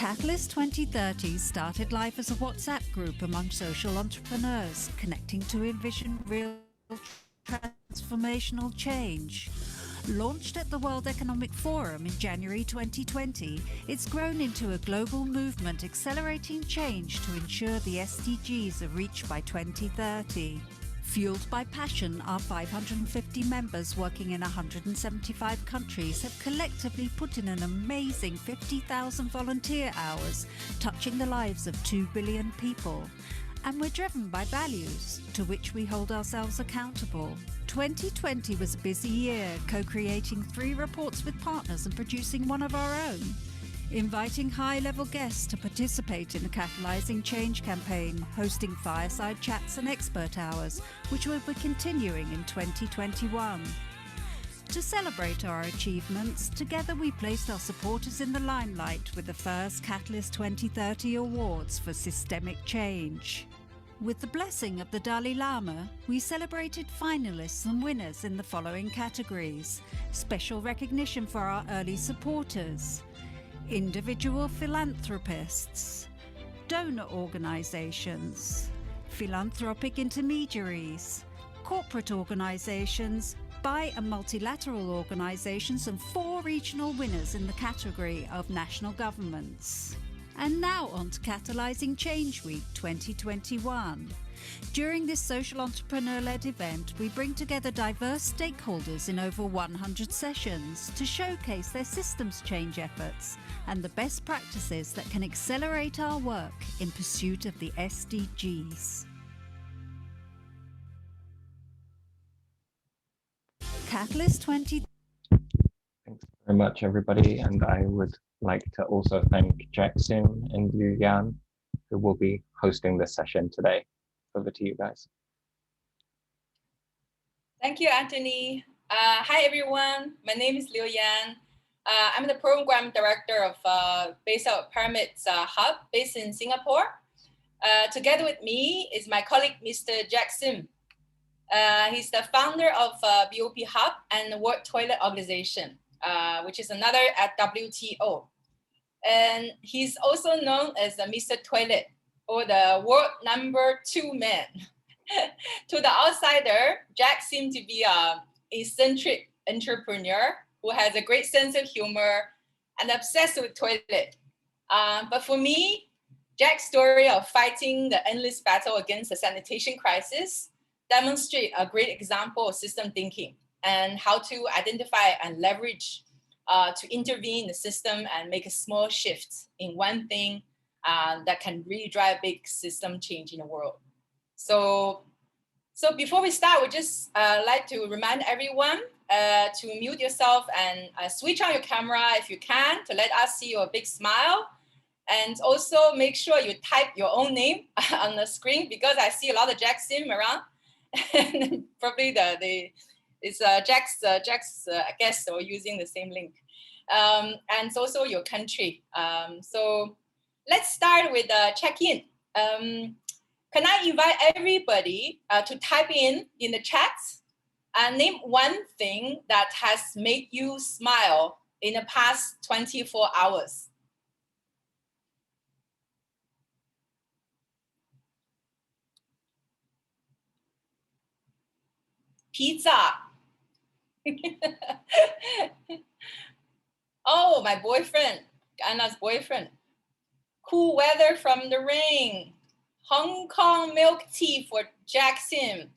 Catalyst 2030 started life as a WhatsApp group among social entrepreneurs, connecting to envision real transformational change. Launched at the World Economic Forum in January 2020, it's grown into a global movement accelerating change to ensure the SDGs are reached by 2030. Fueled by passion, our 550 members working in 175 countries have collectively put in an amazing 50,000 volunteer hours, touching the lives of 2 billion people. And we're driven by values, to which we hold ourselves accountable. 2020 was a busy year, co-creating 3 reports with partners and producing one of our own. Inviting high-level guests to participate in the Catalyzing Change campaign, hosting fireside chats and expert hours, which will be continuing in 2021. To celebrate our achievements, together we placed our supporters in the limelight with the first Catalyst 2030 Awards for Systemic Change. With the blessing of the Dalai Lama, we celebrated finalists and winners in the following categories: special recognition for our early supporters, individual philanthropists, donor organizations, philanthropic intermediaries, corporate organizations, bi- and multilateral organizations, and 4 regional winners in the category of national governments. And now on to Catalyzing Change Week 2021. During this social entrepreneur-led event, we bring together diverse stakeholders in over 100 sessions to showcase their systems change efforts and the best practices that can accelerate our work in pursuit of the SDGs. Catalyst 20. Thanks very much, everybody. And I would like to also thank Jackson and Yu Yan, who will be hosting this session today. Over to you guys. Thank you, Anthony. Hi, everyone. My name is Liu Yan. I'm the program director of Breakout Rooms Hub based in Singapore. Together with me is my colleague, Mr. Jackson. He's the founder of BoP HUB and the World Toilet Organization, which is another at WTO. And he's also known as Mr. Toilet, or the world #2 man. To the outsider, Jack seemed to be an eccentric entrepreneur who has a great sense of humor and obsessed with toilet. But for me, Jack's story of fighting the endless battle against the sanitation crisis demonstrate a great example of system thinking and how to identify and leverage to intervene in the system and make a small shift in one thing that can really drive big system change in the world. So before we start, we just like to remind everyone to mute yourself and switch on your camera if you can to let us see your big smile. And also make sure you type your own name on the screen, because I see a lot of Jack Sim around. And probably it's Jack's guest or using the same link. And also your country. So let's start with a check-in. Can I invite everybody to type in the chat and name one thing that has made you smile in the past 24 hours? Pizza. Oh, my boyfriend, Anna's boyfriend. Cool weather from the rain. Hong Kong milk tea for Jackson.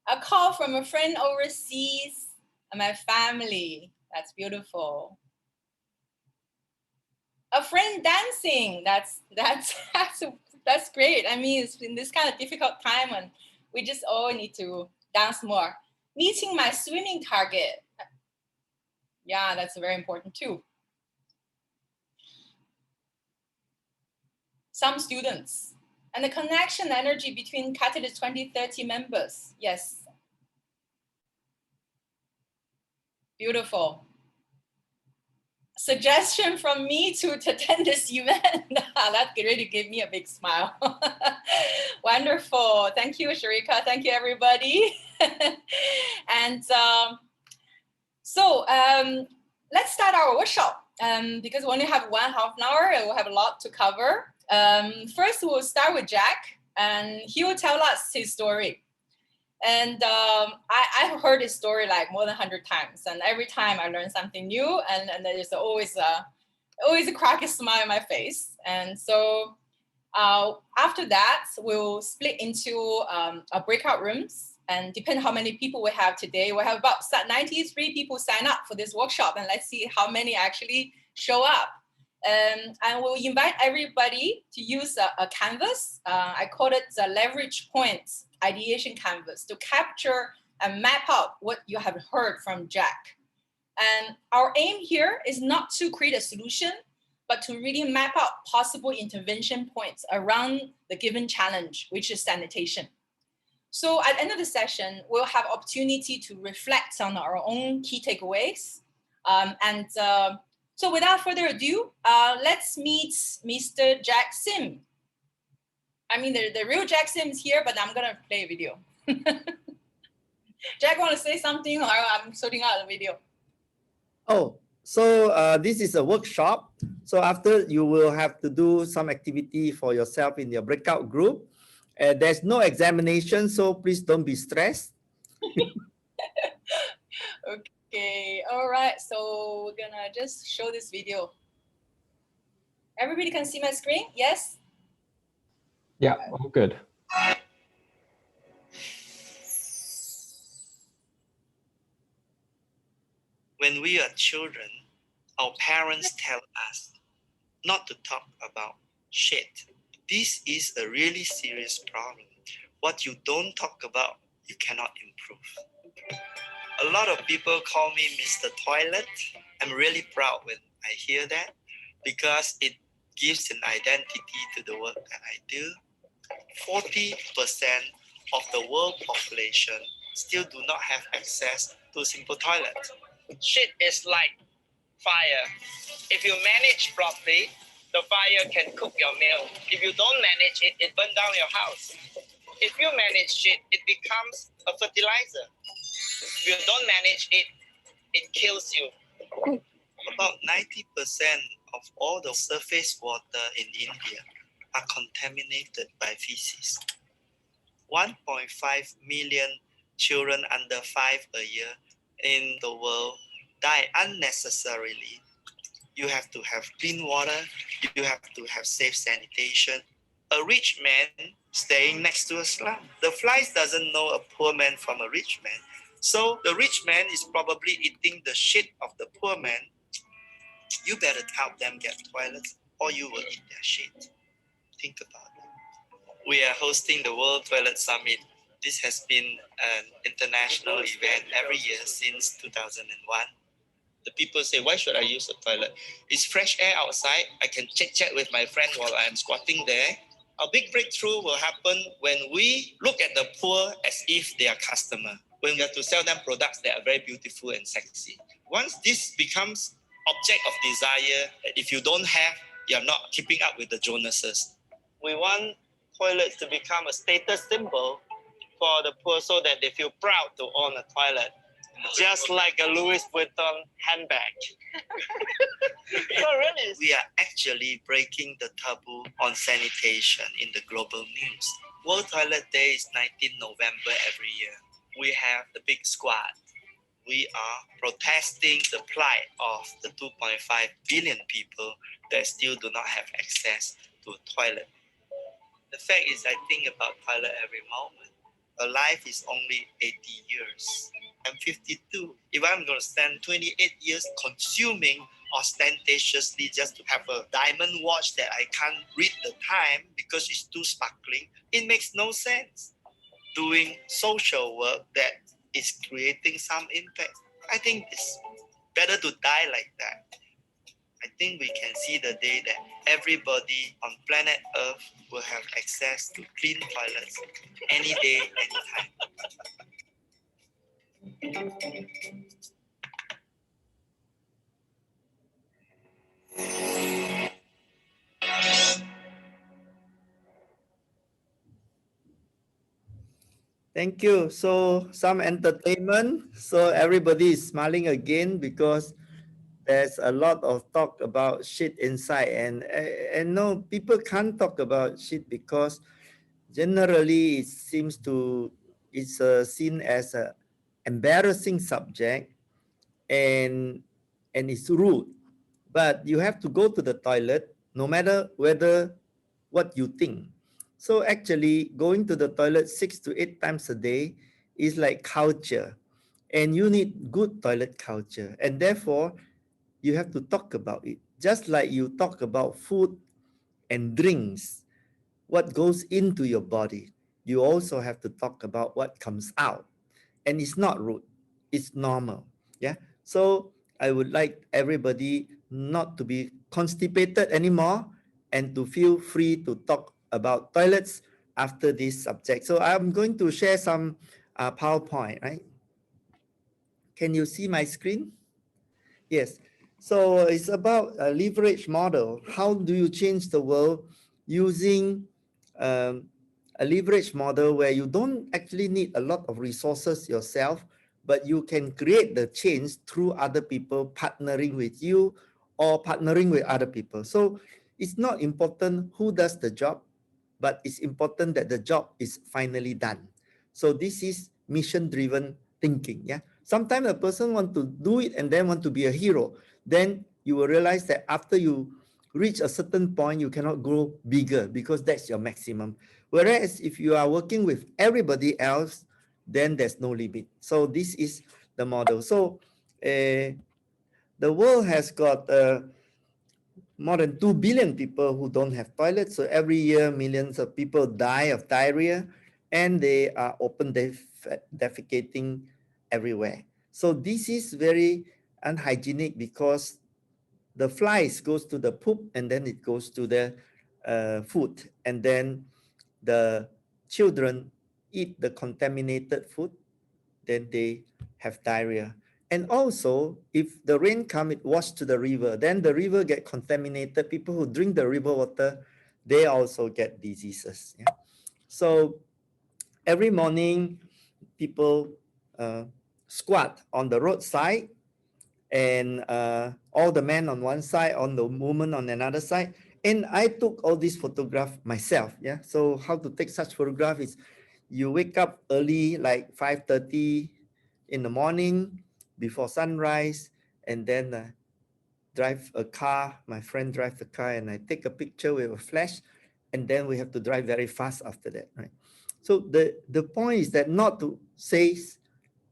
A call from a friend overseas. And my family. That's beautiful. A friend dancing. That's great. I mean, it's in this kind of difficult time when we just all need to dance more. Meeting my swimming target. Yeah, that's very important too. Some students. And the connection energy between Catalyst 2030 members. Yes. Beautiful. Suggestion from me to attend this event. That really gave me a big smile. Wonderful. Thank you, Sharika. Thank you, everybody. And let's start our workshop. because we only have 1/2 an hour and we'll have a lot to cover. First, we'll start with Jack, and he will tell us his story. And I've heard his story like more than 100 times, and every time I learn something new, and there's always a crack a smile on my face. And so after that, we'll split into breakout rooms, and depending how many people we have today, we have about 93 people sign up for this workshop, and let's see how many actually show up. And we'll invite everybody to use a canvas. I call it the leverage points ideation canvas, to capture and map out what you have heard from Jack. And our aim here is not to create a solution, but to really map out possible intervention points around the given challenge, which is sanitation. So at the end of the session, we'll have opportunity to reflect on our own key takeaways. So without further ado, let's meet Mr. Jack Sim. I mean, the real Jack Sim is here, but I'm gonna play a video. Jack, want to say something, or I'm sorting out the video? Oh, so this is a workshop. So after, you will have to do some activity for yourself in your breakout group. There's no examination, so please don't be stressed. Okay, all right. So we're gonna just show this video. Everybody can see my screen? Yes? Yeah, all good. When we are children, our parents tell us not to talk about shit. This is a really serious problem. What you don't talk about, you cannot improve. A lot of people call me Mr. Toilet. I'm really proud when I hear that, because it gives an identity to the work that I do. 40% of the world population still do not have access to simple toilet. Shit is like fire. If you manage properly, the fire can cook your meal. If you don't manage it, it burns down your house. If you manage shit, it becomes a fertilizer. If you don't manage it, it kills you. About 90% of all the surface water in India are contaminated by feces. 1.5 million children under 5 a year in the world die unnecessarily. You have to have clean water, you have to have safe sanitation. A rich man staying next to a slum. The flies doesn't know a poor man from a rich man. So the rich man is probably eating the shit of the poor man. You better help them get toilets, or you will eat their shit. Think about it. We are hosting the World Toilet Summit. This has been an international event every year since 2001. The people say, why should I use the toilet? It's fresh air outside. I can chit-chat with my friend while I'm squatting there. Our big breakthrough will happen when we look at the poor as if they are customer. When we have to sell them products that are very beautiful and sexy. Once this becomes object of desire, if you don't have, you're not keeping up with the Jonases. We want toilets to become a status symbol for the poor, so that they feel proud to own a toilet, just like a Louis Vuitton handbag. So really, we are actually breaking the taboo on sanitation in the global news. World Toilet Day is 19 November every year. We have the big squad. We are protesting the plight of the 2.5 billion people that still do not have access to a toilet. The fact is, I think about toilet every moment. A life is only 80 years. I'm 52. If I'm going to spend 28 years consuming ostentatiously just to have a diamond watch that I can't read the time because it's too sparkling, it makes no sense. Doing social work that is creating some impact, I think it's better to die like that. I think we can see the day that everybody on planet Earth will have access to clean toilets any day, anytime. Thank you. So some entertainment. So everybody is smiling again because there's a lot of talk about shit inside, and no, people can't talk about shit because generally it seems to it's seen as a embarrassing subject, and it's rude. But you have to go to the toilet no matter whether what you think. So actually going to the toilet 6 to 8 times a day is like culture, and you need good toilet culture, and therefore you have to talk about it. Just like you talk about food and drinks, what goes into your body, you also have to talk about what comes out. And it's not rude, it's normal. Yeah. So I would like everybody not to be constipated anymore and to feel free to talk about toilets after this subject. So I'm going to share some PowerPoint, right? Can you see my screen? Yes. So it's about a leverage model. How do you change the world using a leverage model where you don't actually need a lot of resources yourself, but you can create the change through other people partnering with you or partnering with other people. So it's not important who does the job, but it's important that the job is finally done. So this is mission-driven thinking. Yeah. Sometimes a person want to do it and then want to be a hero. Then you will realize that after you reach a certain point, you cannot grow bigger because that's your maximum. Whereas if you are working with everybody else, then there's no limit. So this is the model. So the world has got more than 2 billion people who don't have toilets. So every year, millions of people die of diarrhea, and they are open defecating everywhere. So this is very unhygienic because the flies goes to the poop and then it goes to the food, and then the children eat the contaminated food, then they have diarrhea. And also, if the rain comes, it washes to the river, then the river get contaminated. People who drink the river water, they also get diseases. Yeah? So every morning, people squat on the roadside, and all the men on one side, on the woman on another side. And I took all these photographs myself. Yeah. So how to take such photograph is you wake up early, like 5:30 in the morning before sunrise, and then drive a car. My friend drives the car, and I take a picture with a flash, and then we have to drive very fast after that, right? So the point is that not to say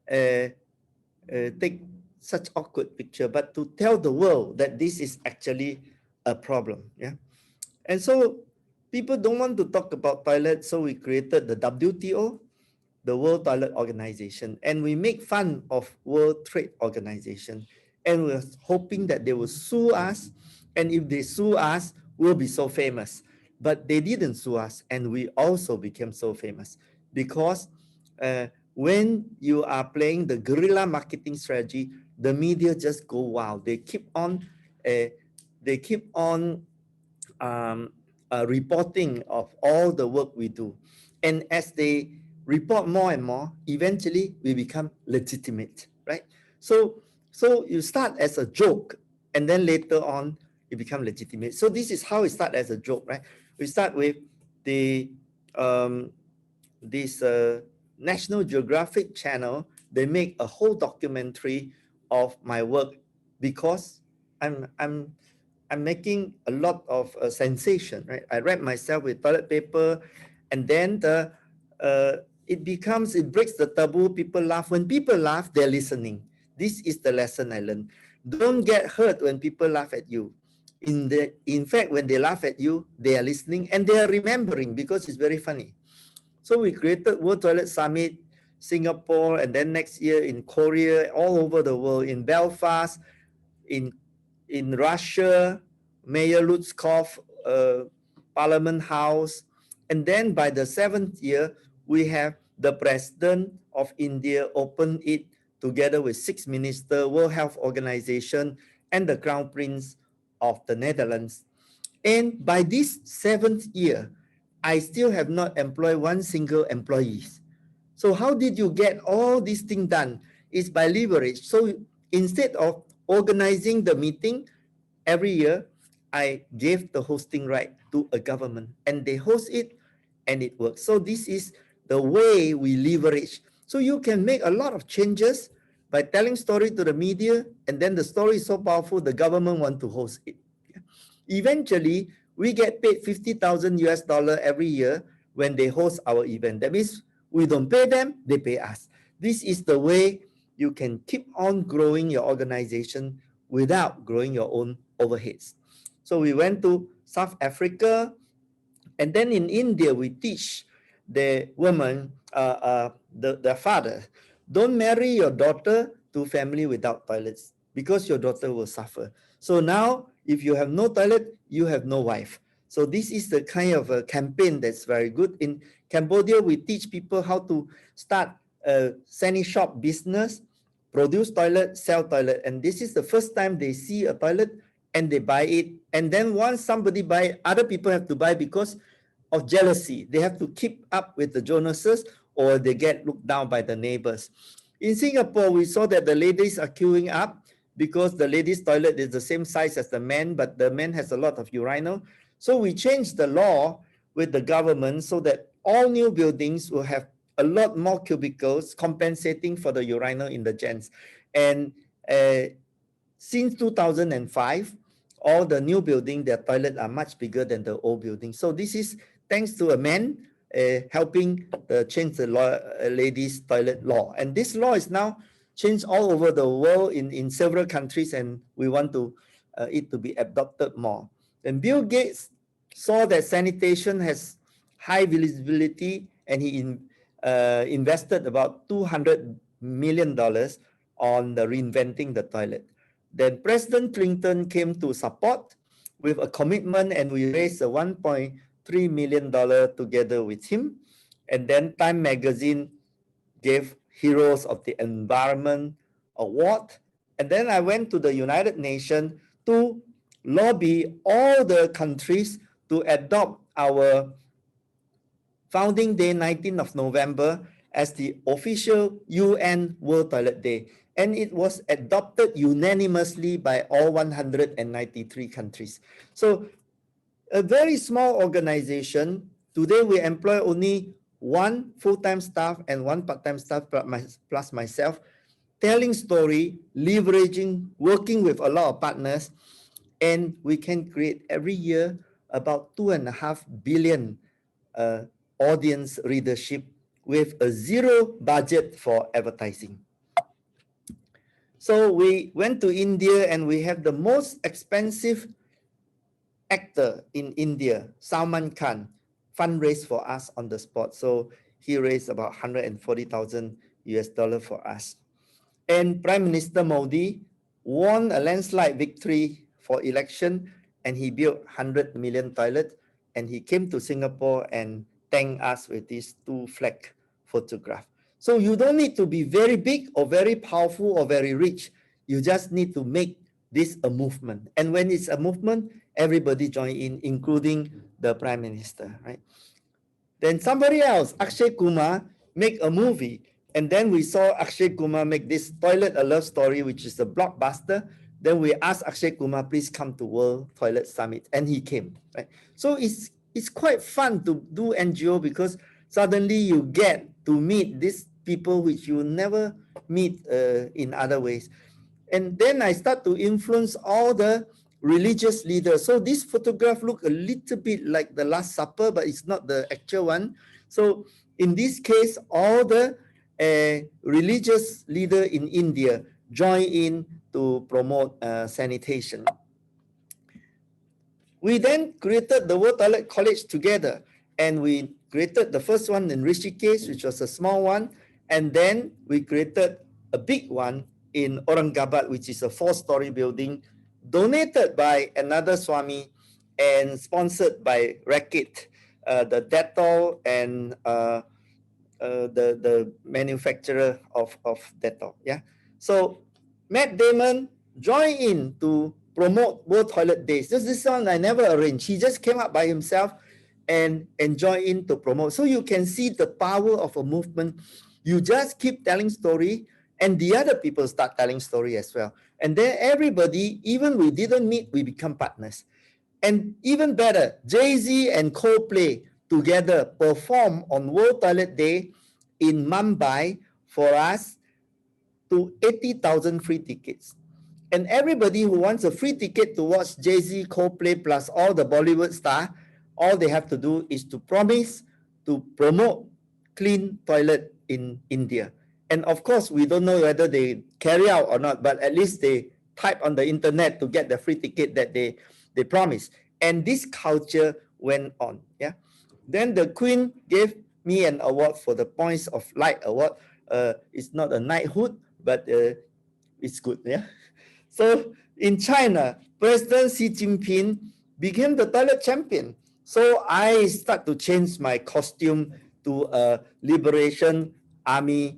take such awkward picture, but to tell the world that this is actually a problem. Yeah. And so people don't want to talk about toilets, so we created the WTO, the World Toilet Organization, and we make fun of World Trade Organization, and we're hoping that they will sue us, and if they sue us, we'll be so famous. But they didn't sue us, and we also became so famous because when you are playing the guerrilla marketing strategy, the media just go wild. They keep on reporting of all the work we do, and as they report more and more, eventually we become legitimate, right? So you start as a joke, and then later on it become legitimate. So this is how it start as a joke, right? We start with the this National Geographic channel. They make a whole documentary of my work because I'm making a lot of sensation, right? I wrap myself with toilet paper, and then it breaks the taboo. People laugh. When people laugh, they're listening. This is the lesson I learned. Don't get hurt when people laugh at you. In fact, when they laugh at you, they are listening and they are remembering because it's very funny. So we created World Toilet Summit, Singapore, and then next year in Korea, all over the world, in Belfast, in Russia, Mayor Lutskov, Parliament House. And then by the 7th year, we have the President of India open it together with 6 ministers, World Health Organization, and the Crown Prince of the Netherlands. And by this 7th year, I still have not employed one single employee. So how did you get all these things done? It's by leverage. So instead of organizing the meeting every year, I gave the hosting right to a government and they host it and it works. So this is the way we leverage. So you can make a lot of changes by telling story to the media, and then the story is so powerful, the government want to host it. Eventually, we get paid $50,000 US every year when they host our event. That means we don't pay them, they pay us. This is the way you can keep on growing your organization without growing your own overheads. So we went to South Africa, and then in India, we teach the woman, the father, don't marry your daughter to family without toilets because your daughter will suffer. So now, if you have no toilet, you have no wife. So this is the kind of a campaign that's very good. In Cambodia, we teach people how to start a sani shop business, produce toilet, sell toilet. And this is the first time they see a toilet and they buy it. And then once somebody buy, other people have to buy because of jealousy. They have to keep up with the Jonases or they get looked down by the neighbors. In Singapore, we saw that the ladies are queuing up because the ladies' toilet is the same size as the men, but the men has a lot of urinal. So we changed the law with the government so that all new buildings will have a lot more cubicles compensating for the urinal in the gents. And since 2005, all the new building, their toilet are much bigger than the old building. So this is thanks to a man helping change the law, ladies' toilet law. And this law is now changed all over the world in several countries, and we want to it to be adopted more. And Bill Gates saw that sanitation has high visibility, and he invested about $200 million on the reinventing the toilet. Then President Clinton came to support with a commitment, and we raised a $1.3 million together with him. And then Time Magazine gave Heroes of the Environment Award. And then I went to the United Nations to lobby all the countries to adopt our founding day, 19th of November, as the official UN World Toilet Day. And it was adopted unanimously by all 193 countries. So a very small organization. Today we employ only one full-time staff and one part-time staff plus myself, telling story, leveraging, working with a lot of partners, and we can create every year about 2.5 billion audience readership with a zero budget for advertising. So we went to India and we have the most expensive actor in India, Salman Khan, fundraise for us on the spot. So he raised about $140,000 US for us. And Prime Minister Modi won a landslide victory for election, and he built 100 million toilets, and he came to Singapore and thanked us with this 2 flag photograph. So you don't need to be very big or very powerful or very rich. You just need to make this a movement. And when it's a movement, everybody join in, including the Prime Minister, right? Then somebody else, Akshay Kumar, make a movie. And then we saw Akshay Kumar make this Toilet a Love Story, which is a blockbuster. Then we asked Akshay Kumar, please come to World Toilet Summit. And he came, right? So it's quite fun to do NGO because suddenly you get to meet these people which you never meet in other ways. And then I start to influence all the religious leaders. So this photograph look a little bit like the Last Supper, but it's not the actual one. So in this case, all the religious leader in India join in to promote sanitation. We then created the World Toilet College together, and we created the first one in Rishikesh, which was a small one, and then we created a big one in Aurangabad, which is a 4-story building, donated by another Swami and sponsored by Racket, the Dettol and the manufacturer of Dettol. Yeah. So Matt Damon joined in to promote World Toilet Days. This one I never arranged. He just came up by himself and joined in to promote. So you can see the power of a movement. You just keep telling story, And the other people start telling story as well. And then everybody, even we didn't meet, we become partners. And even better, Jay-Z and Coldplay together perform on World Toilet Day in Mumbai for us to 80,000 free tickets. And everybody who wants a free ticket to watch Jay-Z, Coldplay, plus all the Bollywood stars, all they have to do is to promise to promote clean toilet in India. And of course, we don't know whether they carry out or not, but at least they type on the internet to get the free ticket that they promised. And this culture went on. Yeah. Then the Queen gave me an award for the Points of Light Award. It's not a knighthood, but it's good. Yeah. So in China, President Xi Jinping became the toilet champion. So I start to change my costume to a Liberation Army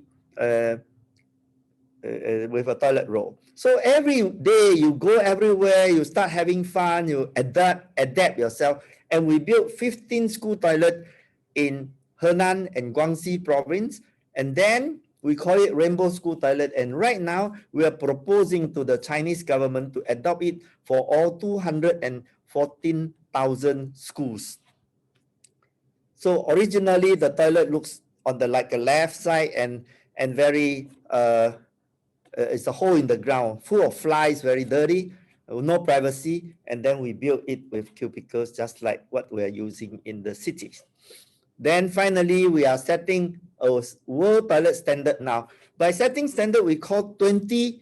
with a toilet roll. So every day you go everywhere, you start having fun, you adapt yourself. And we built 15 school toilets in Henan and Guangxi province. And then we call it Rainbow School Toilet. And right now we are proposing to the Chinese government to adopt it for all 214,000 schools. So originally the toilet looks on the like a left side and very it's a hole in the ground, full of flies, very dirty, no privacy. And then we built it with cubicles, just like what we're using in the cities. Then finally, we are setting a world toilet standard now. By setting standard, we call 20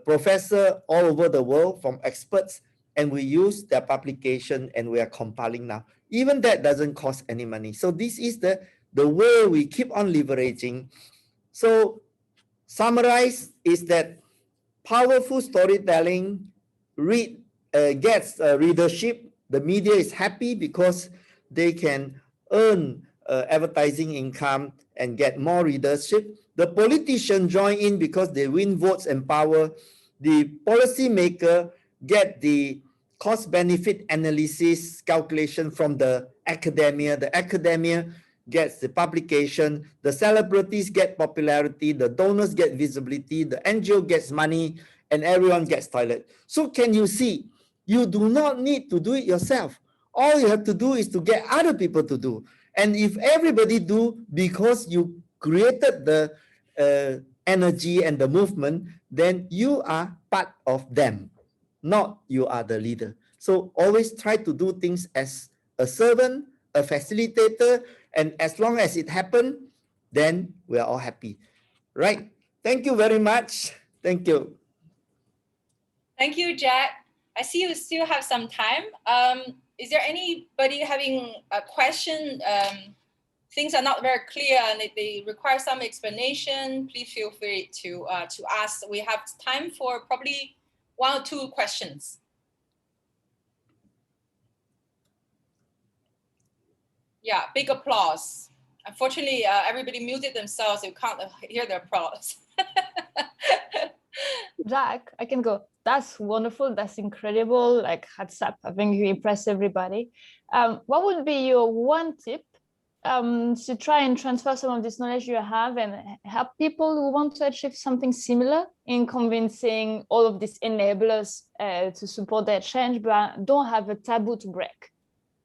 professors all over the world from experts, and we use their publication and we are compiling now. Even that doesn't cost any money. So this is the way we keep on leveraging. So summarize is that powerful storytelling gets readership. The media is happy because they can earn advertising income and get more readership. The politicians join in because they win votes and power. The policymaker get the cost-benefit analysis calculation from the academia. The academia gets the publication. The celebrities get popularity. The donors get visibility. The NGO gets money, and everyone gets toilet. So can you see? You do not need to do it yourself. All you have to do is to get other people to do. And if everybody do because you created the energy and the movement, then you are part of them, not you are the leader. So always try to do things as a servant, a facilitator, and as long as it happens, then we are all happy. Right? Thank you very much. Thank you. Thank you, Jack. I see you still have some time. Is there anybody having a question? Things are not very clear and they require some explanation. Please feel free to ask. We have time for probably 1 or 2 questions. Yeah, big applause. Unfortunately, everybody muted themselves. You can't hear the applause. Jack, I can go. That's wonderful. That's incredible. Like, hats up. I think you impressed everybody. What would be your one tip to try and transfer some of this knowledge you have and help people who want to achieve something similar in convincing all of these enablers to support their change, but don't have a taboo to break?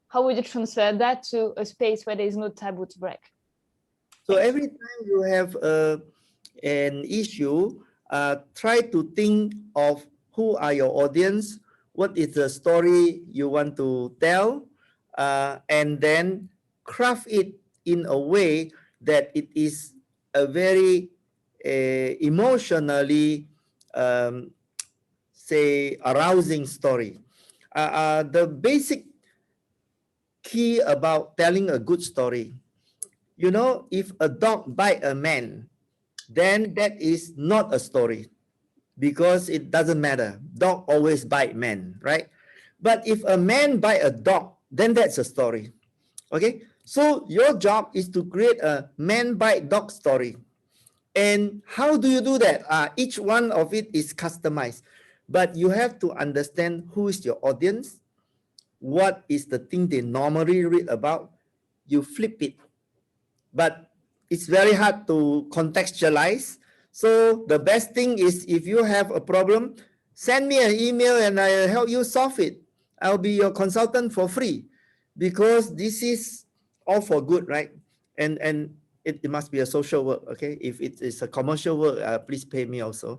How would you transfer that to a space where there is no taboo to break? So every time you have an issue, try to think of who are your audience, what is the story you want to tell, and then craft it in a way that it is a very emotionally, say, arousing story. The basic key about telling a good story, you know, if a dog bites a man, then that is not a story because it doesn't matter. Dog always bite man, right? But if a man bite a dog, then that's a story. Okay, so your job is to create a man bite dog story. And how do you do that? Each one of it is customized, but you have to understand who is your audience, what is the thing they normally read about. You flip it, but it's very hard to contextualize. So the best thing is if you have a problem, send me an email and I'll help you solve it. I'll be your consultant for free because this is all for good, right? And it must be a social work, okay? If it is a commercial work, please pay me also.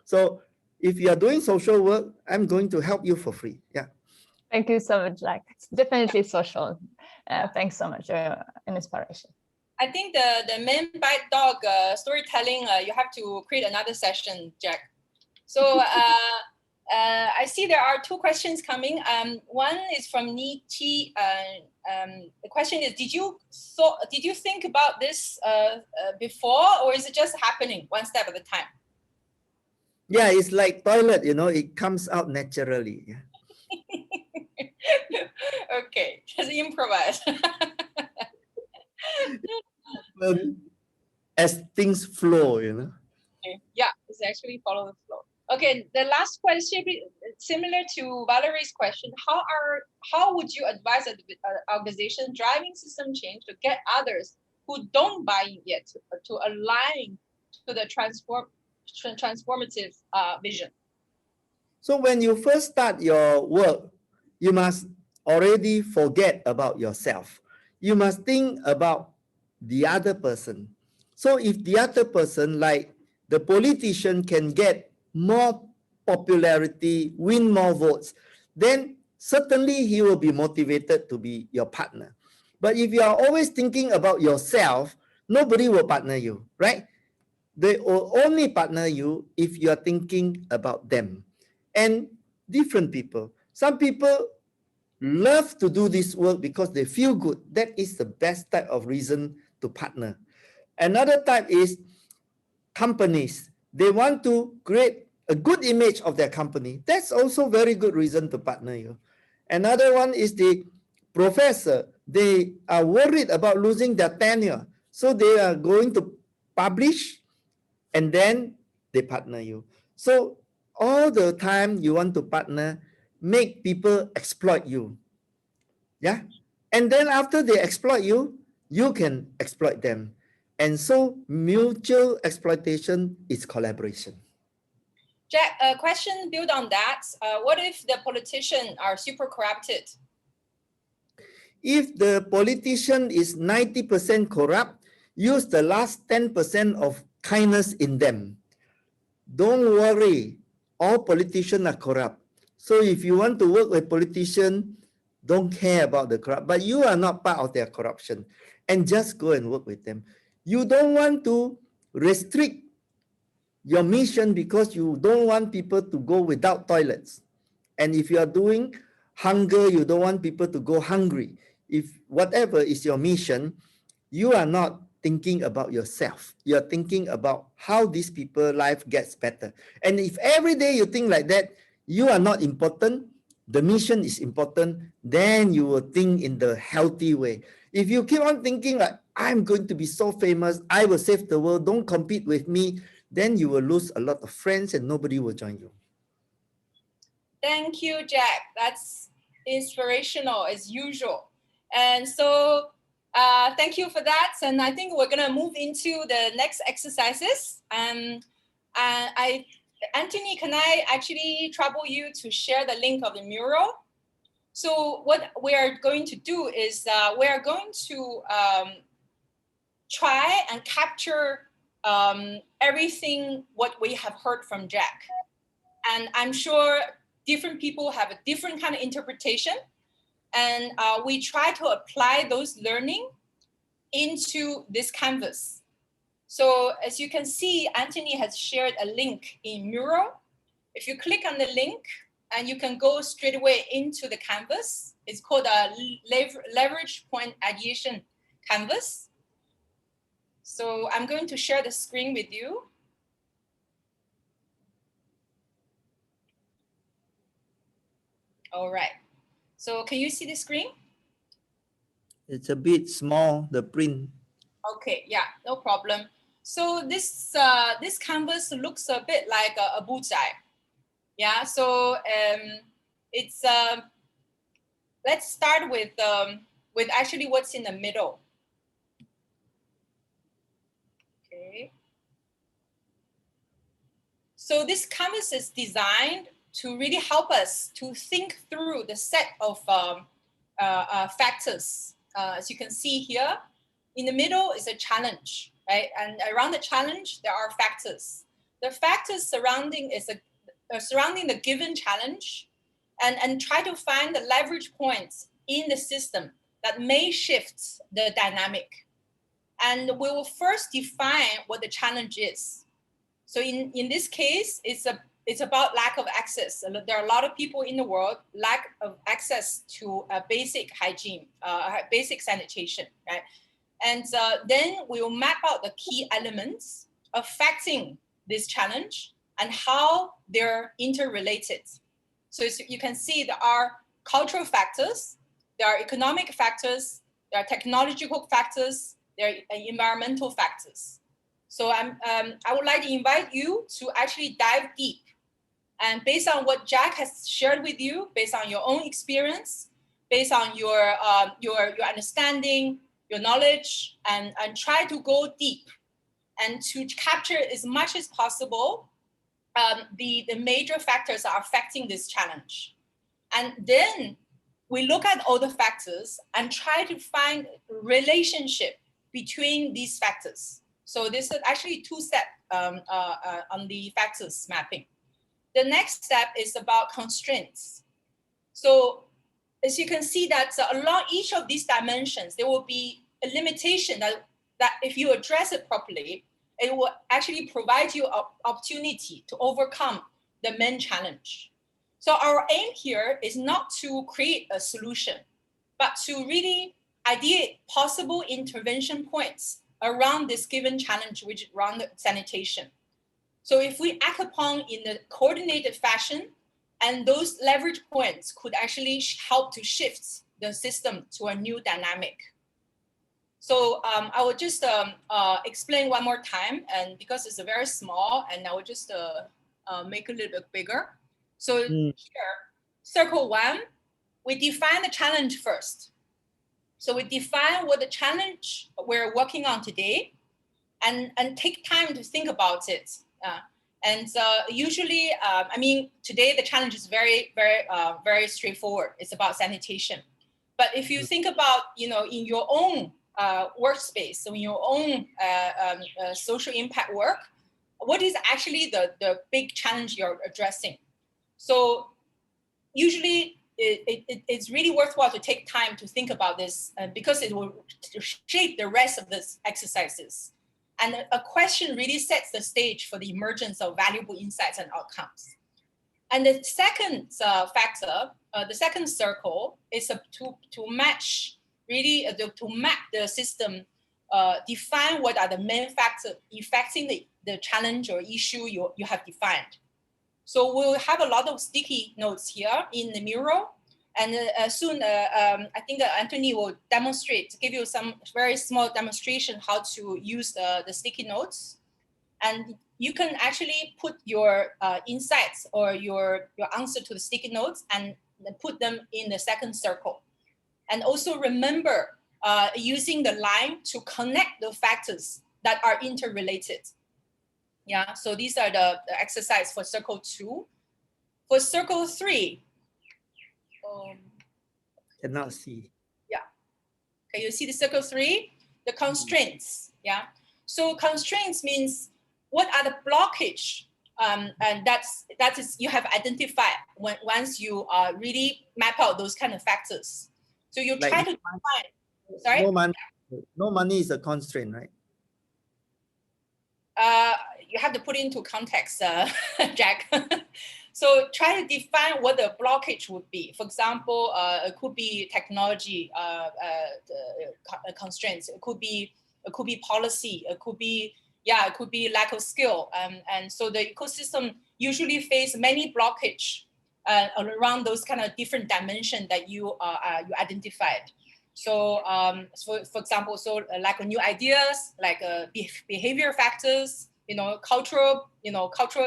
So if you are doing social work, I'm going to help you for free. Yeah. Thank you so much, Jack. It's definitely social. Thanks so much. An inspiration. I think the man bite dog storytelling, you have to create another session, Jack. So I see there are two questions coming. One is from Nietzsche. The question is, did you think about this before, or is it just happening one step at a time? Yeah, it's like toilet, you know, it comes out naturally. Yeah. Okay, just improvise. As things flow, you know. Okay. Yeah, it's actually follow the flow. Okay, the last question, similar to Valerie's question, how would you advise an organization driving system change to get others who don't buy in yet to align to the transformative vision? So when you first start your work, you must already forget about yourself. You must think about the other person. So if the other person, like the politician, can get more popularity, win more votes, then certainly he will be motivated to be your partner. But if you are always thinking about yourself, nobody will partner you, right? They will only partner you if you are thinking about them. And different people. Some people love to do this work because they feel good. That is the best type of reason to partner. Another type is companies. They want to create a good image of their company. That's also very good reason to partner you. Another one is the professor. They are worried about losing their tenure. So they are going to publish and then they partner you. So all the time you want to partner, make people exploit you. Yeah. And then after they exploit you, you can exploit them. And so mutual exploitation is collaboration. Jack, a question built on that. What if the politicians are super corrupted? If the politician is 90% corrupt, use the last 10% of kindness in them. Don't worry, all politicians are corrupt. So if you want to work with politicians, don't care about the corrupt, but you are not part of their corruption, and just go and work with them. You don't want to restrict your mission because you don't want people to go without toilets. And if you are doing hunger, you don't want people to go hungry. If whatever is your mission, you are not thinking about yourself. You're thinking about how these people's life gets better. And if every day you think like that, you are not important, the mission is important, then you will think in the healthy way. If you keep on thinking like, I'm going to be so famous, I will save the world, don't compete with me, then you will lose a lot of friends and nobody will join you. Thank you, Jack. That's inspirational as usual. And so thank you for that. And I think we're going to move into the next exercises. Anthony, can I actually trouble you to share the link of the mural? So what we are going to do is we are going to try and capture everything what we have heard from Jack. And I'm sure different people have a different kind of interpretation. And we try to apply those learning into this canvas. So as you can see, Anthony has shared a link in Mural. If you click on the link, and you can go straight away into the canvas. It's called a leverage point ideation canvas. So I'm going to share the screen with you. All right. So can you see the screen? It's a bit small, the print. Okay, yeah, no problem. So this this canvas looks a bit like a bullseye. Yeah, so it's let's start with actually what's in the middle. Okay. So this canvas is designed to really help us to think through the set of factors. As you can see here, in the middle is a challenge, right? And around the challenge, there are factors. The factors surrounding the given challenge and try to find the leverage points in the system that may shift the dynamic. And we will first define what the challenge is. So in this case, it's about lack of access. There are a lot of people in the world lack of access to basic hygiene, basic sanitation, right? And then we will map out the key elements affecting this challenge and how they're interrelated. So you can see there are cultural factors, there are economic factors, there are technological factors, there are environmental factors. So I would like to invite you to actually dive deep. And based on what Jack has shared with you, based on your own experience, based on your understanding, your knowledge, and try to go deep and to capture as much as possible the major factors that are affecting this challenge. And then we look at all the factors and try to find relationship between these factors. So this is actually two steps on the factors mapping. The next step is about constraints. So as you can see that along each of these dimensions, there will be a limitation that if you address it properly, it will actually provide you an opportunity to overcome the main challenge. So our aim here is not to create a solution, but to really ideate possible intervention points around this given challenge, which is around sanitation. So if we act upon in a coordinated fashion, and those leverage points could actually help to shift the system to a new dynamic. So I will just explain one more time, and because it's very small, and I will just make it a little bit bigger. So here, circle one, we define the challenge first. So we define what the challenge we're working on today, and take time to think about it. Usually, I mean, today the challenge is very straightforward. It's about sanitation. But if you think about, in your own workspace, so in your own social impact work, what is actually the big challenge you're addressing? So usually it's really worthwhile to take time to think about this because it will shape the rest of the exercises. And a question really sets the stage for the emergence of valuable insights and outcomes. And the second factor, the second circle, is to match, really to map the system, define what are the main factors affecting the challenge or issue you have defined. So we'll have a lot of sticky notes here in the mural. And soon, I think Anthony will demonstrate, give you some very small demonstration how to use the sticky notes. And you can actually put your insights or your answer to the sticky notes and put them in the second circle. And also remember using the line to connect the factors that are interrelated. Yeah, so these are the exercise for circle 2. For circle 3, cannot see. Yeah. Okay, you see the circle 3, the constraints. Yeah. So constraints means what are the blockage, and that is you have identified once you really map out those kind of factors. So you try to define. Sorry. No money is a constraint, right? You have to put it into context, Jack. So try to define what the blockage would be. For example, it could be technology constraints. It could be policy. It could be lack of skill. And so the ecosystem usually face many blockage around those kind of different dimensions that you identified. So, for example, like new ideas, like behavior factors, cultural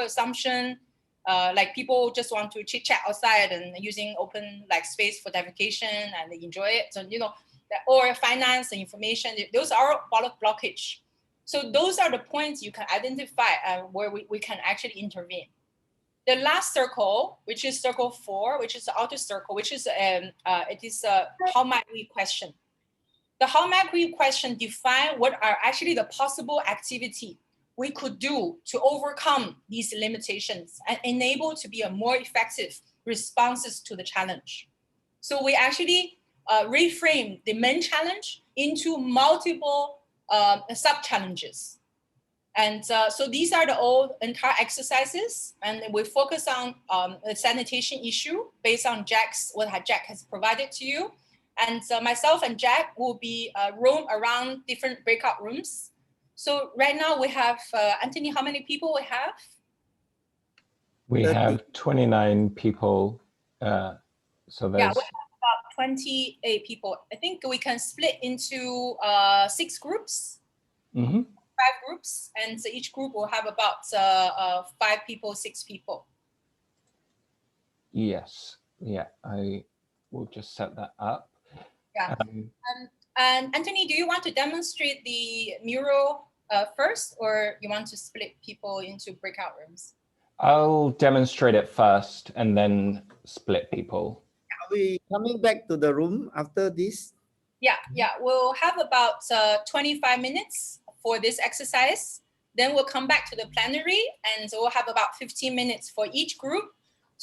assumption. Like people just want to chit chat outside and using open like space for defecation and they enjoy it. So or finance and information, those are a lot of blockage. So those are the points you can identify where we can actually intervene. The last circle, which is circle 4, which is the outer circle, which is it is a how might we question. The how might we question define what are actually the possible activity we could do to overcome these limitations and enable to be a more effective responses to the challenge. So we actually reframe the main challenge into multiple sub-challenges. And so these are the entire exercises, and we focus on the sanitation issue based on what Jack has provided to you. And myself and Jack will be roam around different breakout rooms. So right now we have, Anthony, how many people we have? We 30. have 29 people. So there's... Yeah, we have about 28 people. I think we can split into 6 groups. Mm-hmm. 5 groups, and so each group will have about 5 people, 6 people. Yes, yeah, I will just set that up. Yeah. And Anthony, do you want to demonstrate the mural first, or you want to split people into breakout rooms? I'll demonstrate it first and then split people. Are we coming back to the room after this? Yeah, we'll have about 25 minutes for this exercise. Then we'll come back to the plenary, and we'll have about 15 minutes for each group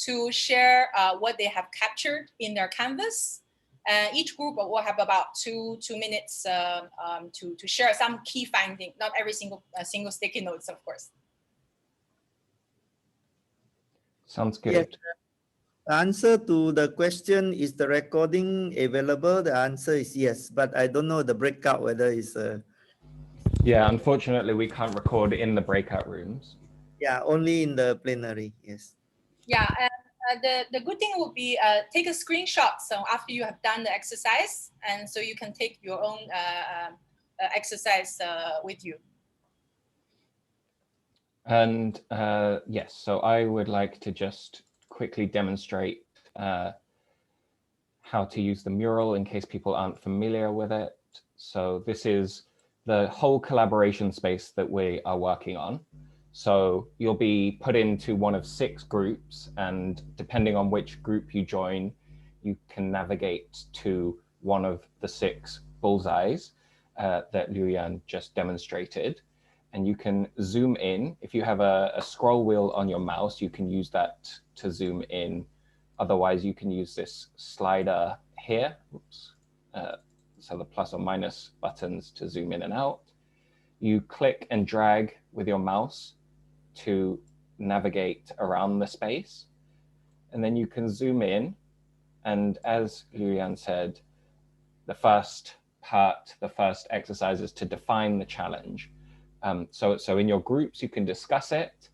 to share what they have captured in their canvas. Each group will have about 2 minutes to share some key finding, not every single sticky notes, of course. Sounds good. Yes. The answer to the question, is the recording available? The answer is yes, but I don't know the breakout whether it's Yeah, unfortunately, we can't record in the breakout rooms. yeah, only in the plenary. Yes. Yeah, and the good thing would be take a screenshot so after you have done the exercise, and so you can take your own exercise with you. And yes, so I would like to just quickly demonstrate how to use the mural in case people aren't familiar with it. So this is the whole collaboration space that we are working on. So you'll be put into one of 6 groups, and depending on which group you join, you can navigate to one of the 6 bullseyes that Liu Yan just demonstrated. And you can zoom in. If you have a scroll wheel on your mouse, you can use that to zoom in. Otherwise, you can use this slider here. Oops. So the plus or minus buttons to zoom in and out. You click and drag with your mouse to navigate around the space. And then you can zoom in. And as Liu Yan said, the first exercise is to define the challenge. So in your groups, you can discuss it.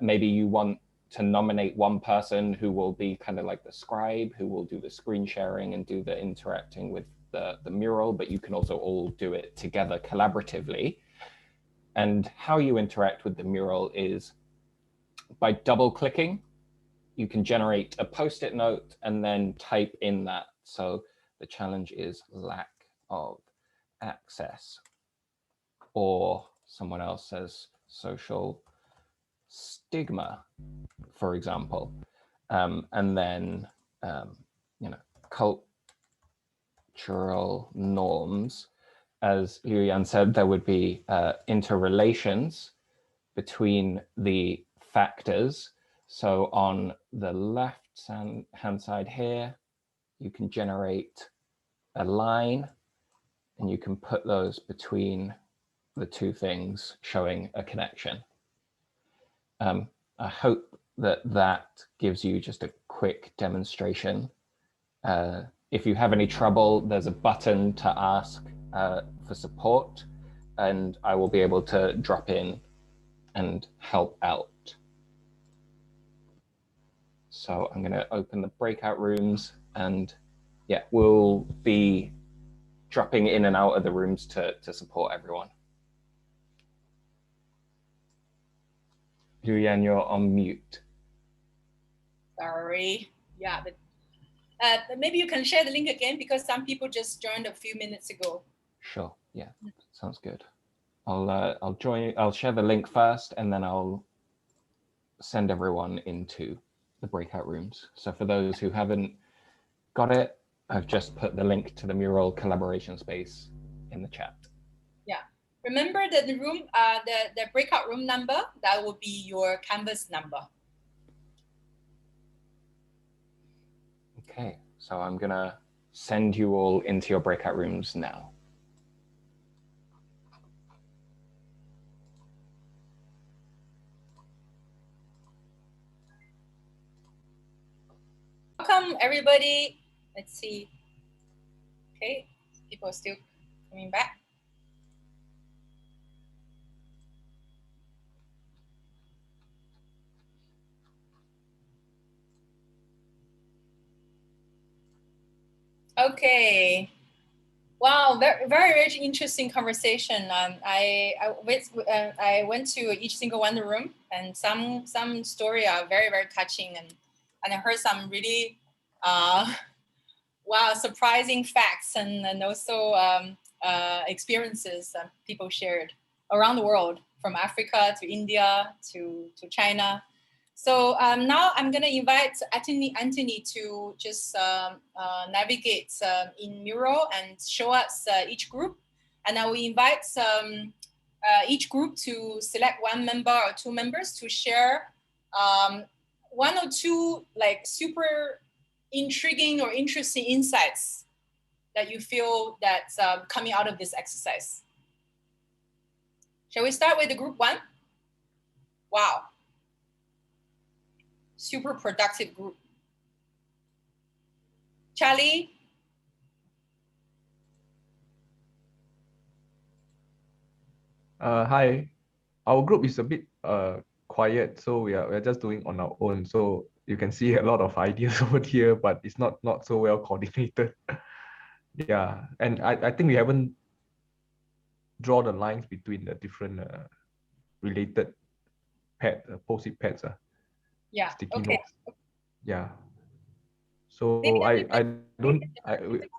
Maybe you want to nominate one person who will be kind of like the scribe, who will do the screen sharing and do the interacting with the mural, but you can also all do it together collaboratively. And how you interact with the mural is by double clicking. You can generate a post-it note and then type in that. So the challenge is lack of access, or someone else says social stigma, for example, and then cultural norms. As Liu Yan said, there would be interrelations between the factors. So on the left hand side here, you can generate a line, and you can put those between the 2 things, showing a connection. I hope that gives you just a quick demonstration. If you have any trouble, there's a button to ask for support, and I will be able to drop in and help out. So I'm going to open the breakout rooms, and yeah, we'll be dropping in and out of the rooms to support everyone. Liu Yan, you're on mute. Sorry. Yeah, but maybe you can share the link again, because some people just joined a few minutes ago. Sure. Yeah, sounds good. I'll share the link first, and then I'll send everyone into the breakout rooms. So for those who haven't got it, I've just put the link to the mural collaboration space in the chat. Yeah. Remember that the room, the breakout room number, that will be your Canvas number. Okay, so I'm gonna send you all into your breakout rooms now. Welcome, everybody. Let's see. Okay, people are still coming back. Okay. Wow, very, very interesting conversation. I went to each single one room, and some story are very, very touching, and I heard some really wow, surprising facts and also experiences that people shared around the world, from Africa to India to China. So now I'm going to invite Anthony to just navigate in Mural and show us each group. And I will invite each group to select one member or two members to share one or two like super intriguing or interesting insights that you feel that's coming out of this exercise. Shall we start with the group one? Wow. Super productive group. Charlie? Hi. Our group is a bit quiet, so we're just doing on our own. So you can see a lot of ideas over here, but it's not so well coordinated. Yeah, and I think we haven't draw the lines between the different related post-it pads. Yeah. Sticky Okay. notes. Yeah. So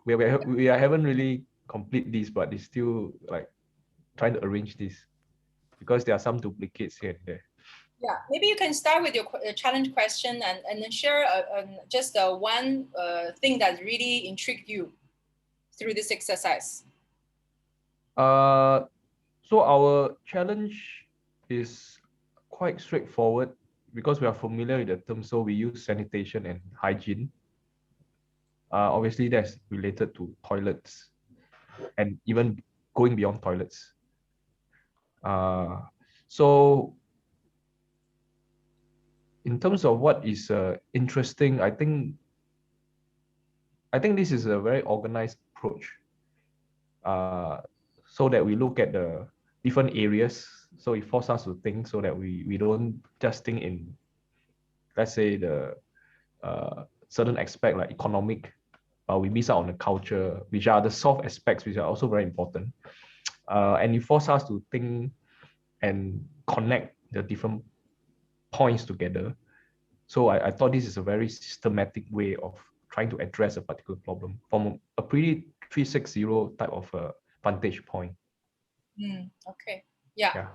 we haven't really complete this, but it's still like trying to arrange this because there are some duplicates here and there. Yeah, maybe you can start with your challenge question and then share just one thing that really intrigued you through this exercise. So our challenge is quite straightforward because we are familiar with the term. So we use sanitation and hygiene. Obviously, that's related to toilets and even going beyond toilets. So in terms of what is interesting, I think this is a very organized approach. So that we look at the different areas. So it forces us to think so that we don't just think in, let's say, the certain aspect like economic, we miss out on the culture, which are the soft aspects, which are also very important. And it forces us to think and connect the different points together. So I thought this is a very systematic way of trying to address a particular problem from a pretty 360 type of vantage point. Okay. Yeah.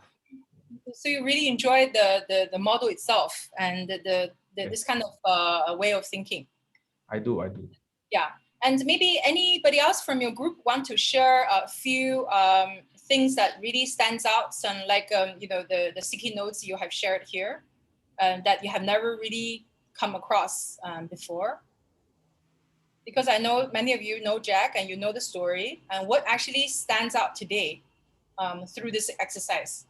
So you really enjoyed the model itself and this kind of way of thinking. I do. Yeah. And maybe anybody else from your group want to share a few things that really stands out, and like the sticky notes you have shared here that you have never really come across before. Because I know many of you know Jack and you know the story, and what actually stands out today through this exercise.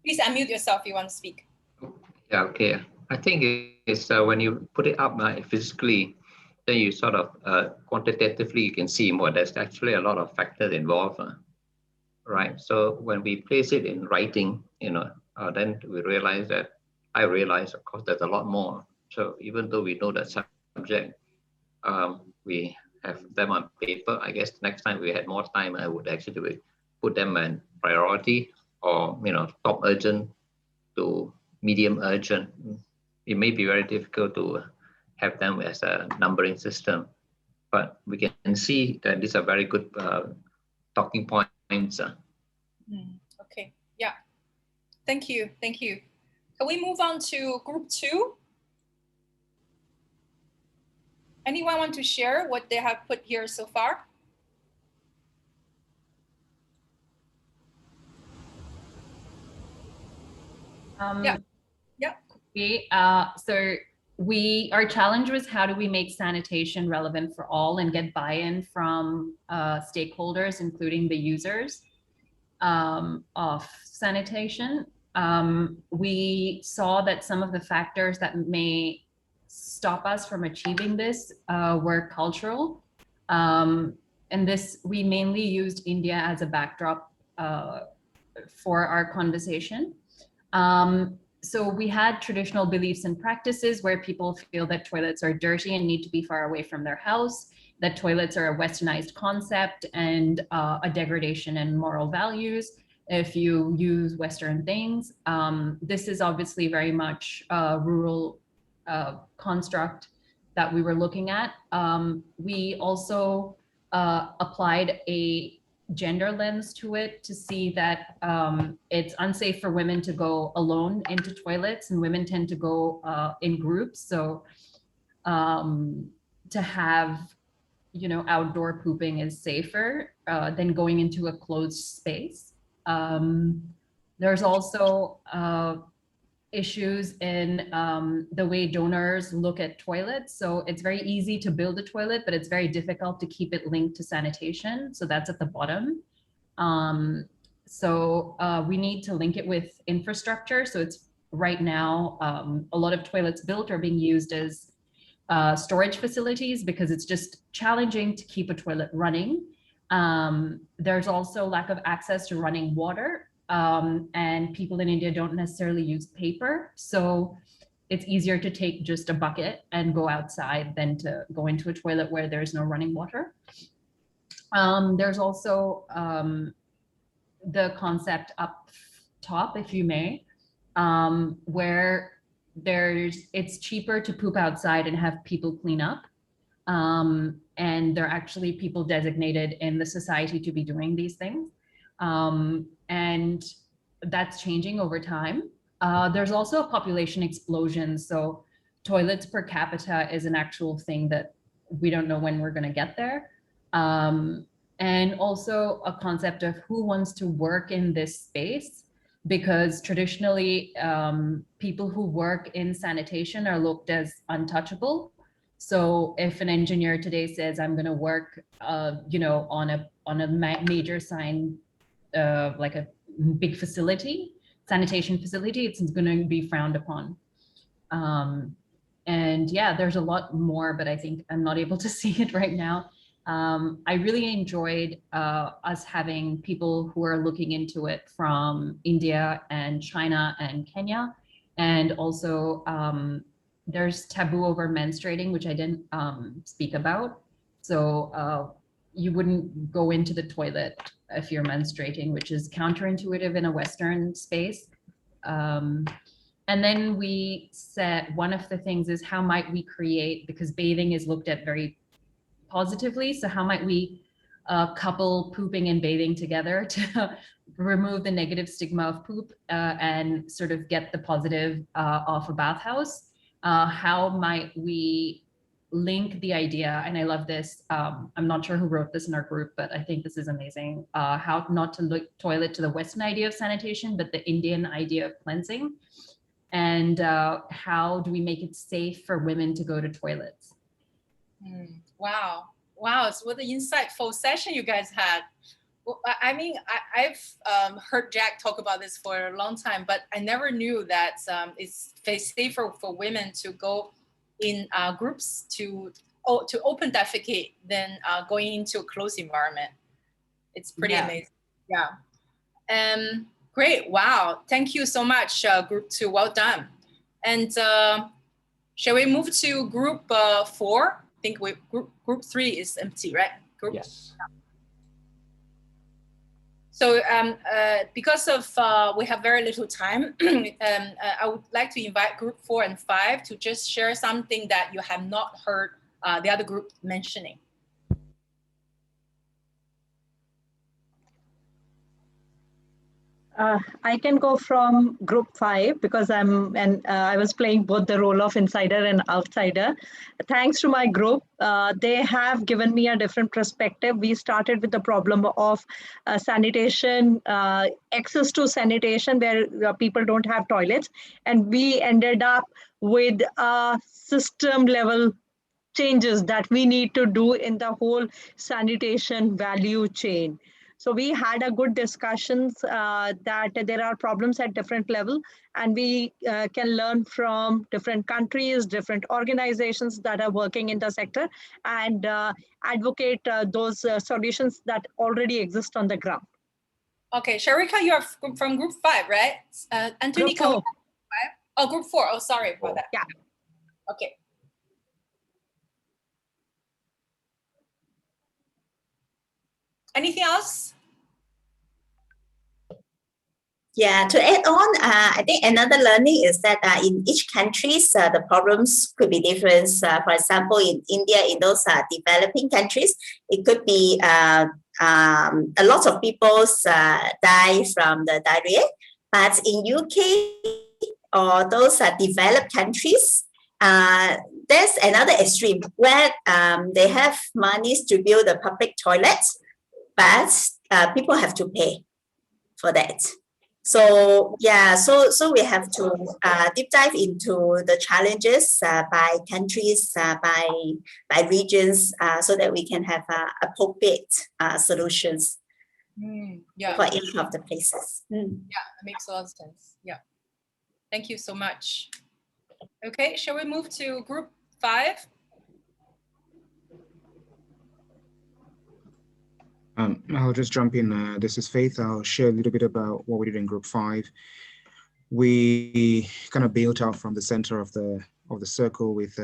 Please unmute yourself if you want to speak. Yeah, okay. I think it's when you put it up physically, then you sort of quantitatively you can see more. There's actually a lot of factors involved, right? So when we place it in writing, then we realize that I realize, of course, there's a lot more. So even though we know that subject, we have them on paper. I guess next time we had more time, I would actually put them in priority or top urgent to medium urgent. It may be very difficult to have them as a numbering system, but we can see that these are very good talking points Okay, yeah. Thank you. Thank you. Can we move on to group 2? Anyone want to share what they have put here so far? Yeah. Yeah. Okay, so our challenge was, how do we make sanitation relevant for all and get buy-in from stakeholders, including the users of sanitation. We saw that some of the factors that may stop us from achieving this were cultural. And this, we mainly used India as a backdrop for our conversation. So we had traditional beliefs and practices where people feel that toilets are dirty and need to be far away from their house, that toilets are a westernized concept and a degradation in moral values if you use Western things. This is obviously very much a rural construct that we were looking at. We also applied a gender lens to it to see that it's unsafe for women to go alone into toilets, and women tend to go in groups. So to have, you know, outdoor pooping is safer than going into a closed space. There's also issues in the way donors look at toilets. So it's very easy to build a toilet, but it's very difficult to keep it linked to sanitation. So that's at the bottom. We need to link it with infrastructure. So it's right now, a lot of toilets built are being used as storage facilities because it's just challenging to keep a toilet running. There's also lack of access to running water. And people in India don't necessarily use paper. So it's easier to take just a bucket and go outside than to go into a toilet where there's no running water. There's also the concept up top, if you may, where it's cheaper to poop outside and have people clean up. And there are actually people designated in the society to be doing these things. And that's changing over time. There's also a population explosion. So toilets per capita is an actual thing that we don't know when we're going to get there. And also a concept of who wants to work in this space, because traditionally people who work in sanitation are looked as untouchable. So if an engineer today says, I'm going to work, you know, on a major sign, like a big facility, sanitation facility, it's going to be frowned upon. And yeah, there's a lot more, but I think I'm not able to see it right now. I really enjoyed us having people who are looking into it from India and China and Kenya. And also there's taboo over menstruating, which I didn't speak about. So you wouldn't go into the toilet if you're menstruating, which is counterintuitive in a Western space. And then we said one of the things is how might we create, because bathing is looked at very positively. So how might we couple pooping and bathing together to remove the negative stigma of poop and sort of get the positive off a bathhouse? How might we link the idea, and I love this, I'm not sure who wrote this in our group, but I think this is amazing, how not to look toilet to the Western idea of sanitation, but the Indian idea of cleansing. And how do we make it safe for women to go to toilets? Wow. Wow. So what an insightful session you guys had. Well, I mean, I've heard Jack talk about this for a long time, but I never knew that it's safer for women to go in groups to open defecate than going into a closed environment. It's pretty amazing. Yeah. Great. Wow. Thank you so much, group 2. Well done. And shall we move to group 4? I think group 3 is empty, right? Yes. So because of we have very little time, I would like to invite group 4 and 5 to just share something that you have not heard the other group mentioning. I can go from group 5 because I was playing both the role of insider and outsider. Thanks to my group, they have given me a different perspective. We started with the problem of sanitation, access to sanitation where people don't have toilets, and we ended up with system level changes that we need to do in the whole sanitation value chain. So we had a good discussions that there are problems at different level, and we can learn from different countries, different organizations that are working in the sector, and advocate those solutions that already exist on the ground. Okay, Sharika, you are from group 5, right? Anthony, Group 4. Oh, group 4. Oh, sorry about that. Yeah. Okay. Anything else? Yeah, to add on, I think another learning is that in each countries, the problems could be different. For example, in India, in those developing countries, it could be a lot of people die from the diarrhea. But in UK or those developed countries, there's another extreme where they have monies to build the public toilets, but people have to pay for that. So yeah, so we have to deep dive into the challenges by countries, by regions, so that we can have appropriate solutions for each of the places. Yeah, that makes a lot of sense. Yeah, thank you so much. Okay, shall we move to group 5? I'll just jump in. This is Faith. I'll share a little bit about what we did in group 5. We kind of built out from the center of the circle with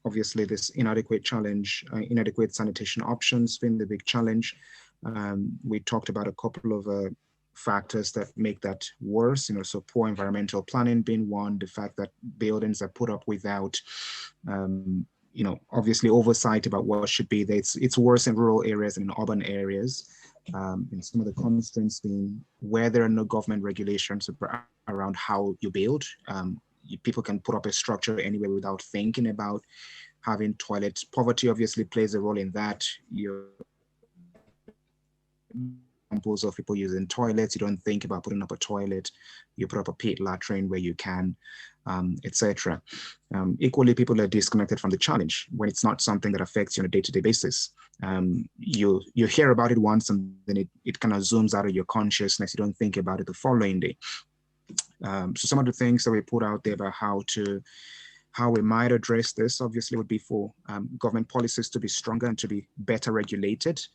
obviously this inadequate sanitation options being the big challenge. We talked about a couple of factors that make that worse, so poor environmental planning being one, the fact that buildings are put up without obviously oversight about what should be there. It's worse in rural areas and in urban areas. And some of the constraints being where there are no government regulations around how you build. People can put up a structure anywhere without thinking about having toilets. Poverty obviously plays a role in that. Examples of people using toilets, you don't think about putting up a toilet, you put up a pit latrine where you can, etc. Equally, people are disconnected from the challenge when it's not something that affects you on a day-to-day basis. You hear about it once and then it kind of zooms out of your consciousness. You don't think about it the following day. So some of the things that we put out there about how we might address this obviously would be for government policies to be stronger and to be better regulated,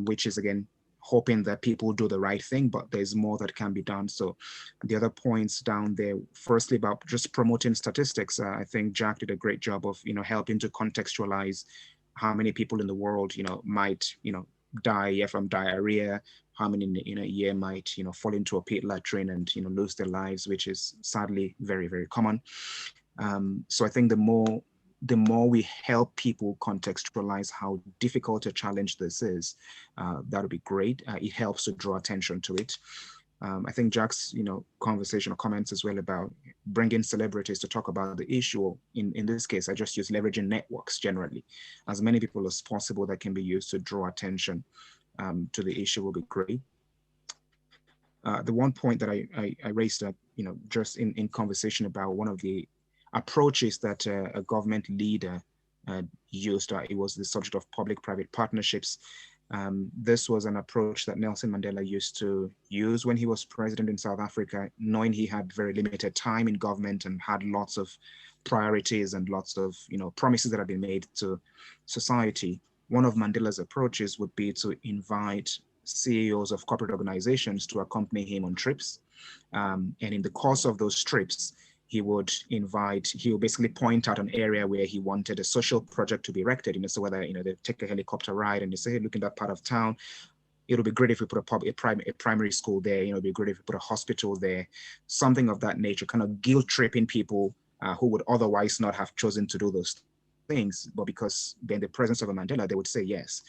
which is again hoping that people do the right thing, but there's more that can be done. So the other points down there, firstly about just promoting statistics. I think Jack did a great job of, helping to contextualize how many people in the world, might, die from diarrhea, how many in a year might, fall into a pit latrine and, lose their lives, which is sadly very, very common. So I think the more we help people contextualize how difficult a challenge this is, that would be great. It helps to draw attention to it. I think Jack's, conversation or comments as well about bringing celebrities to talk about the issue. In this case, I just use leveraging networks generally. As many people as possible that can be used to draw attention to the issue will be great. The one point that I raised, just in conversation about one of the approaches that a government leader used, it was the subject of public-private partnerships. This was an approach that Nelson Mandela used to use when he was president in South Africa, knowing he had very limited time in government and had lots of priorities and lots of promises that had been made to society. One of Mandela's approaches would be to invite CEOs of corporate organizations to accompany him on trips. And in the course of those trips, he would basically point out an area where he wanted a social project to be erected. So whether, they take a helicopter ride and you say, hey, look in that part of town, it'll be great if we put a primary school there, it'd be great if we put a hospital there, something of that nature, kind of guilt tripping people who would otherwise not have chosen to do those things, but because they're in the presence of a Mandela, they would say yes.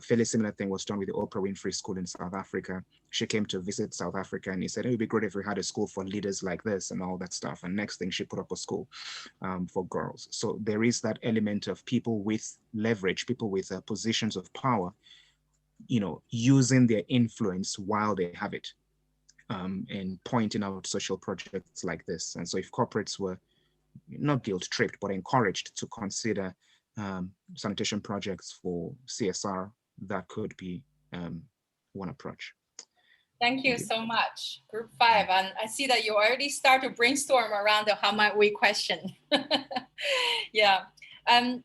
Fairly similar thing was done with the Oprah Winfrey School in South Africa. She came to visit South Africa and he said, it would be great if we had a school for leaders like this and all that stuff. And next thing, she put up a school for girls. So there is that element of people with leverage, people with positions of power, you know, using their influence while they have it, and pointing out social projects like this. And so if corporates were not guilt-tripped, but encouraged to consider sanitation projects for CSR, that could be one approach. Thank you so much, Group 5. And I see that you already start to brainstorm around the how might we question. Yeah. And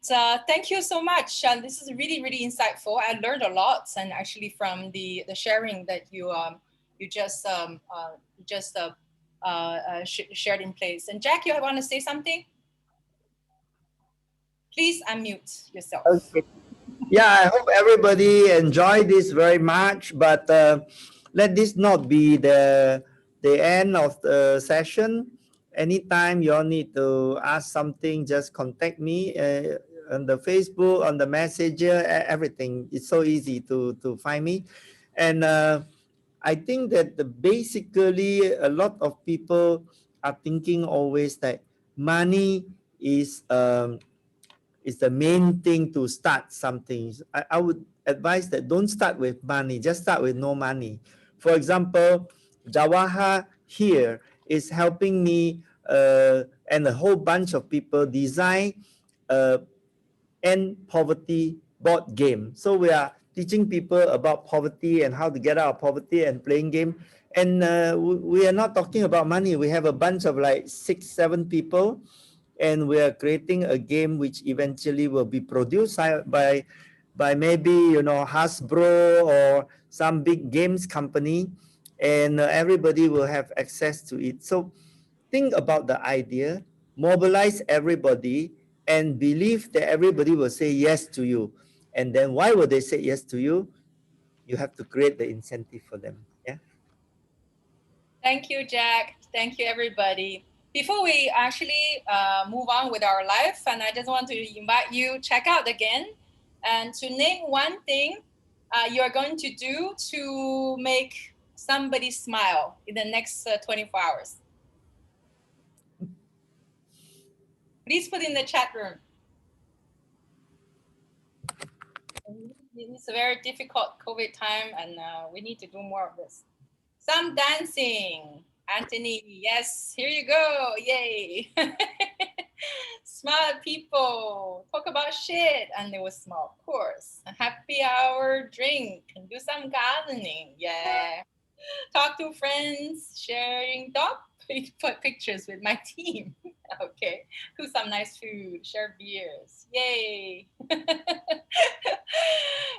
thank you so much. And this is really, really insightful. I learned a lot, and actually from the sharing that you just shared in place. And Jack, you want to say something? Please unmute yourself. Okay. Yeah, I hope everybody enjoyed this very much, but let this not be the end of the session. Anytime you all need to ask something, just contact me on the Facebook, on the Messenger, everything. It's so easy to find me. And I think that basically a lot of people are thinking always that money is the main thing to start something. I would advise that don't start with money, just start with no money. For example, Jawahar here is helping me and a whole bunch of people design end poverty board game. So we are teaching people about poverty and how to get out of poverty and playing game. And we are not talking about money. We have a bunch of like 6-7 people, and we are creating a game which eventually will be produced by maybe, you know, Hasbro or some big games company, and everybody will have access to it. So think about the idea, mobilize everybody, and believe that everybody will say yes to you. And then why would they say yes to you? You have to create the incentive for them. Yeah. Thank you, Jack. Thank you, everybody. Before we actually move on with our life, and I just want to invite you check out again and to name one thing you are going to do to make somebody smile in the next 24 hours. Please put in the chat room. It's a very difficult COVID time, and we need to do more of this. Some dancing. Anthony, yes, here you go. Yay. Smile at people, talk about shit, and they will smile, of course. A happy hour drink, and do some gardening. Yeah. Talk to friends, sharing dog pictures with my team. Okay. Cook some nice food, share beers. Yay.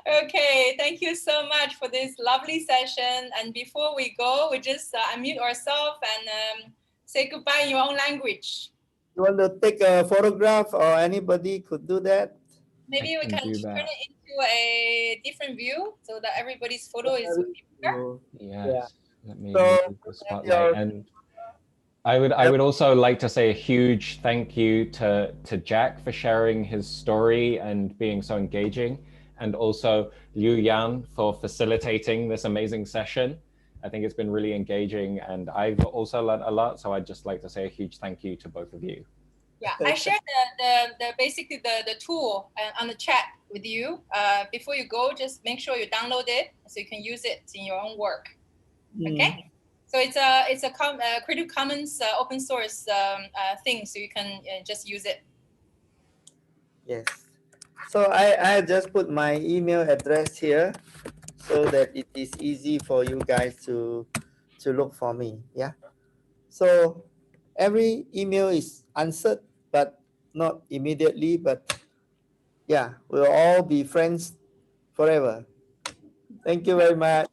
Okay, thank you so much for this lovely session. And before we go, we just unmute ourselves and say goodbye in your own language. You want to take a photograph, or anybody could do that? Maybe we can turn it into a different view so that everybody's photo is bigger. Yes. Yeah. Let me So, move the spotlight. And I would also like to say a huge thank you to Jack for sharing his story and being so engaging, and also Liu Yan for facilitating this amazing session. I think it's been really engaging, and I've also learned a lot. So I'd just like to say a huge thank you to both of you. Yeah, I shared basically the tool on the chat with you. Before you go, just make sure you download it so you can use it in your own work. Okay. So it's a Creative Commons open source thing, so you can just use it. Yes. So I just put my email address here so that it is easy for you guys to look for me. Yeah. So every email is answered, but not immediately. But yeah, we'll all be friends forever. Thank you very much.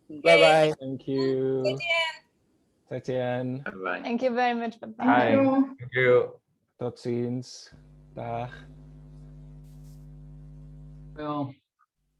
Bye-bye. Thank you. Zetian. Bye-bye. Thank you very much. Bye-bye. Hi. Thank you. Tot ziens. Dag. Well.